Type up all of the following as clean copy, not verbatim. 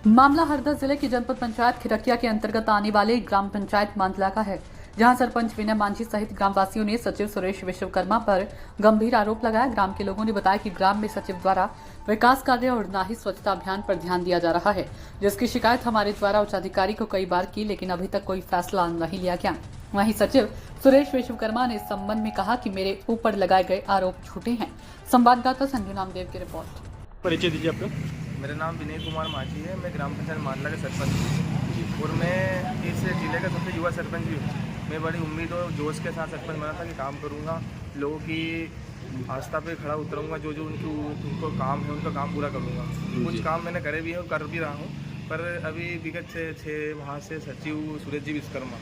मामला हरदा जिले की जनपद पंचायत खिरकिया के अंतर्गत आने वाले ग्राम पंचायत मांदला का है, जहां सरपंच विनय मांझी सहित ग्रामवासियों ने सचिव सुरेश विश्वकर्मा पर गंभीर आरोप लगाया। ग्राम के लोगों ने बताया कि ग्राम में सचिव द्वारा विकास कार्य और न ही स्वच्छता अभियान पर ध्यान दिया जा रहा है, जिसकी शिकायत हमारे द्वारा उच्च अधिकारी को कई बार की, लेकिन अभी तक कोई फैसला नहीं लिया गया। वहीं सचिव सुरेश विश्वकर्मा ने इस संबंध में कहा कि मेरे ऊपर लगाए गए आरोप झूठे हैं। संवाददाता संजू नामदेव की रिपोर्ट। परिचय दीजिए आपका। मेरा नाम विनय कुमार मांझी है। मैं ग्राम पंचायत मांदला के सरपंच हूँ और मैं इस जिले का सबसे युवा सरपंच भी हूँ। मैं बड़ी उम्मीद और जोश के साथ सरपंच बना था कि काम करूँगा, लोगों की आस्था पे खड़ा उतरूँगा, जो जो उनको काम है उनका काम पूरा करूँगा। कुछ काम मैंने करे भी है और कर भी रहा हूँ, पर अभी विगत से 6 माह से सचिव सूरज जी विश्वकर्मा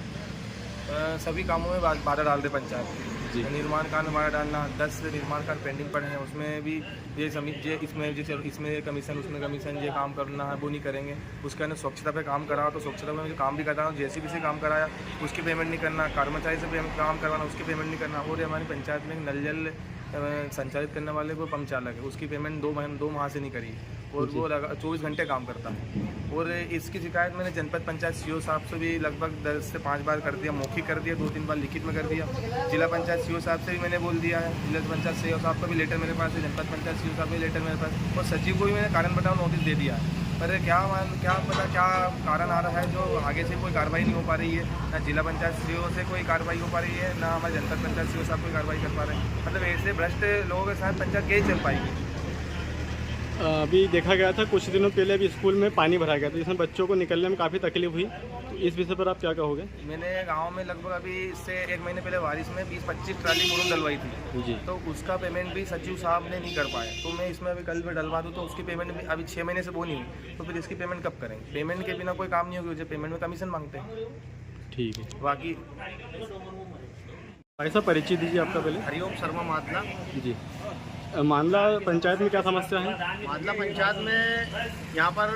सभी कामों में बाधा डाल रहे पंचायत के। निर्माण कार्य में बाधा डालना, 10 निर्माण कार्य पेंडिंग पड़े हैं, उसमें भी ये इसमें कमीशन उसमें कमीशन, ये काम करना है वो नहीं करेंगे। उसके अंदर स्वच्छता पे काम कराओ तो स्वच्छता में काम भी करता हूँ, जेसीबी से काम कराया उसकी पेमेंट नहीं करना, कर्मचारी से काम करवाना उसकी पेमेंट नहीं करना। और हमारी पंचायत में नल जल संचालित करने वाले को पंप चालक है, उसकी पेमेंट 2 माह से नहीं करी और वो 24 घंटे काम करता है। और इसकी शिकायत मैंने जनपद पंचायत सीओ साहब से भी लगभग 10 से 5 बार कर दिया, मौखिक कर दिया, 2-3 बार लिखित में कर दिया। जिला पंचायत सीओ साहब से भी मैंने बोल दिया है, जिला पंचायत सीओ साहब का भी लेटर मेरे पास है, जनपद पंचायत सीओ साहब का भी लेटर मेरे पास, और सचिव को भी मैंने कारण बताओ नोटिस दे दिया है। पर क्या पता क्या कारण आ रहा है जो आगे से कोई कार्रवाई नहीं हो पा रही है, ना जिला पंचायत सीओ से कोई कार्रवाई हो पा रही है, ना हमारे जनपद पंचायत सीओ साहब कोई कार्रवाई कर पा रहे हैं। मतलब ऐसे भ्रष्ट लोगों के साथ पंचायत कैसे चल पाएगी। अभी देखा गया था कुछ दिनों पहले अभी स्कूल में पानी भरा गया था, जिसमें बच्चों को निकलने में काफ़ी तकलीफ हुई, तो इस विषय पर आप क्या कहोगे? मैंने गांव में लगभग अभी इससे 1 महीने पहले बारिश में 20-25 ट्राली मुरुम डलवाई थी जी, तो उसका पेमेंट भी सचिव साहब ने नहीं कर पाए। तो मैं इसमें अभी कल भी डलवा दूँ तो उसकी पेमेंट भी अभी 6 महीने से वो नहीं हुई, तो फिर इसकी पेमेंट कब करेंगे? पेमेंट के बिना कोई काम नहीं होगी, जो पेमेंट में कमीशन मांगते हैं। ठीक है, बाकी ऐसा परिचय दीजिए आपका पहले। हरिओम शर्मा मांदला जी। मांदला पंचायत में क्या समस्या है? मांदला पंचायत में यहाँ पर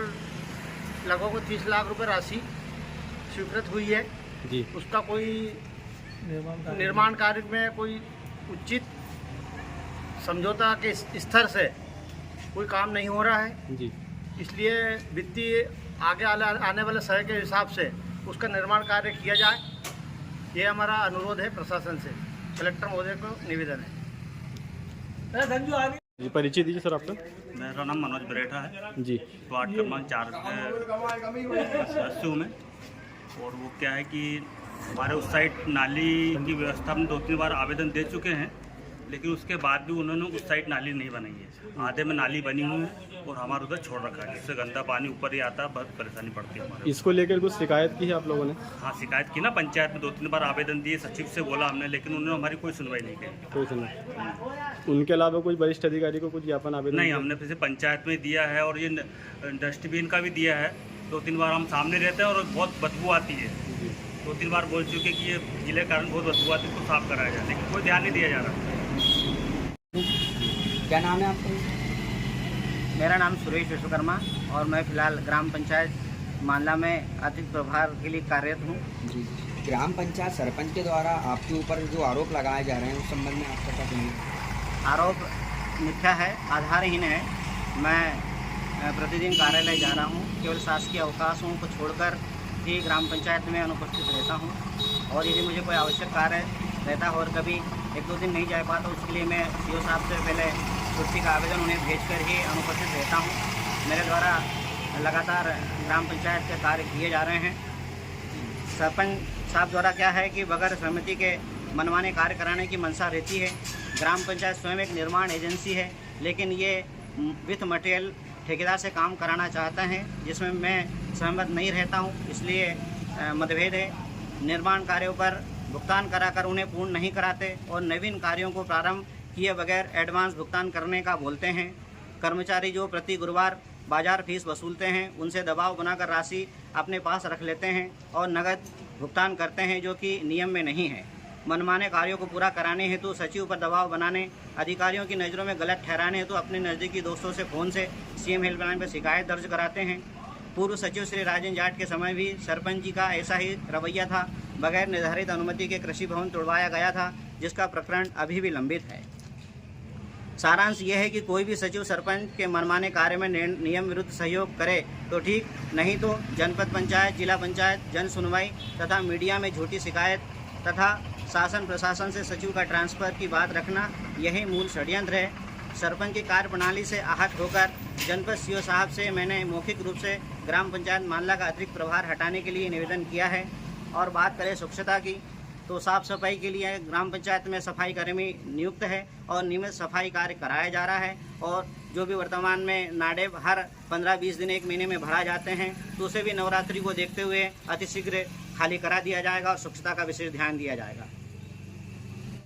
लगभग 30 लाख रुपए राशि स्वीकृत हुई है जी। उसका कोई निर्माण कार्य में कोई उचित समझौता के स्तर से कोई काम नहीं हो रहा है जी, इसलिए वित्तीय आगे आने वाले समय के हिसाब से उसका निर्माण कार्य किया जाए, ये हमारा अनुरोध है प्रशासन से। कलेक्टर महोदय को निवेदन है। जी, परिचय दीजिए सर आपका। मेरा नाम मनोज बरेठा है जी। वार्ड क्रमांक 4 सदस्य हूँ मैं। और वो क्या है कि हमारे उस साइड नाली की व्यवस्था में 2-3 बार आवेदन दे चुके हैं, लेकिन उसके बाद भी उन्होंने उस साइड नाली नहीं बनाई है। आधे में नाली बनी हुई है और हमारे उधर छोड़ रखा है, जिससे गंदा पानी ऊपर ही आता है, बहुत परेशानी पड़ती है हमारे। इसको लेकर कुछ शिकायत की है आप लोगों ने? हाँ, शिकायत की ना, पंचायत में 2-3 बार आवेदन दिए, सचिव से बोला हमने, लेकिन उन्होंने हमारी कोई सुनवाई नहीं की। कोई सुनवाई? उनके अलावा कोई वरिष्ठ अधिकारी को कुछ ज्ञापन आवेदन? नहीं, हमने फिर से पंचायत में दिया है और ये डस्टबिन का भी दिया है। 2-3 बार हम सामने रहते हैं और बहुत बदबू आती है। 2-3 बार बोल चुके कि ये गीले कारण बहुत बदबू आती है, इसको साफ कराया जाए, लेकिन कोई ध्यान नहीं दिया जा रहा। क्या नाम है आपका? मेरा नाम सुरेश विश्वकर्मा और मैं फिलहाल ग्राम पंचायत मांदला में अतिथि प्रभार के लिए कार्यरत हूँ। जी। ग्राम पंचायत सरपंच के द्वारा आपके ऊपर जो आरोप लगाए जा रहे हैं उस संबंध में आपका क्या कहना है? आरोप मिथ्या है, आधारहीन है। मैं प्रतिदिन कार्यालय जा रहा हूँ, केवल शासकीय अवकाशों को छोड़कर ही ग्राम पंचायत में अनुपस्थित रहता हूँ, और यदि मुझे कोई आवश्यक कार्य रहता है और कभी 1-2 दिन नहीं जा पाता, उसके लिए मैं सीओ साहब से पहले छुट्टी का आवेदन उन्हें भेजकर ही अनुपस्थित रहता हूँ। मेरे द्वारा लगातार ग्राम पंचायत के कार्य किए जा रहे हैं। सरपंच साहब द्वारा क्या है कि बगैर सहमति के मनमाने कार्य कराने की मंशा रहती है। ग्राम पंचायत स्वयं एक निर्माण एजेंसी है, लेकिन ये विथ मटेरियल ठेकेदार से काम कराना चाहता है, जिसमें मैं सहमत नहीं रहता हूँ, इसलिए मतभेद है। निर्माण कार्यों पर भुगतान कराकर उन्हें पूर्ण नहीं कराते और नवीन कार्यों को प्रारंभ किए बगैर एडवांस भुगतान करने का बोलते हैं। कर्मचारी जो प्रति गुरुवार बाजार फीस वसूलते हैं, उनसे दबाव बनाकर राशि अपने पास रख लेते हैं और नकद भुगतान करते हैं, जो कि नियम में नहीं है। मनमाने कार्यों को पूरा कराने हेतु सचिव पर दबाव बनाने, अधिकारियों की नज़रों में गलत ठहराने हेतु अपने नज़दीकी दोस्तों से फ़ोन से सीएम हेल्पलाइन पर शिकायत दर्ज कराते हैं। पूर्व सचिव श्री राजेंद्र जाट के समय भी सरपंच जी का ऐसा ही रवैया था। बगैर निर्धारित अनुमति के कृषि भवन तोड़वाया गया था, जिसका प्रकरण अभी भी लंबित है। सारांश यह है कि कोई भी सचिव सरपंच के मनमाने कार्य में नियम विरुद्ध सहयोग करे तो ठीक, नहीं तो जनपद पंचायत, जिला पंचायत, जन सुनवाई तथा मीडिया में झूठी शिकायत तथा शासन प्रशासन से सचिव का ट्रांसफर की बात रखना, यही मूल षड्यंत्र है। सरपंच की कार्य प्रणाली से आहत होकर जनपद सीओ साहब से मैंने मौखिक रूप से ग्राम पंचायत मानला का अतिरिक्त प्रभार हटाने के लिए निवेदन किया है। और बात करें स्वच्छता की, तो साफ सफाई के लिए ग्राम पंचायत में सफाई कर्मी नियुक्त है और नियमित सफाई कार्य कराया जा रहा है। और जो भी वर्तमान में नाडेब हर 15-20 दिन 1 महीने में भरा जाते हैं, तो उसे भी नवरात्रि को देखते हुए अतिशीघ्र खाली करा दिया जाएगा और स्वच्छता का विशेष ध्यान दिया जाएगा।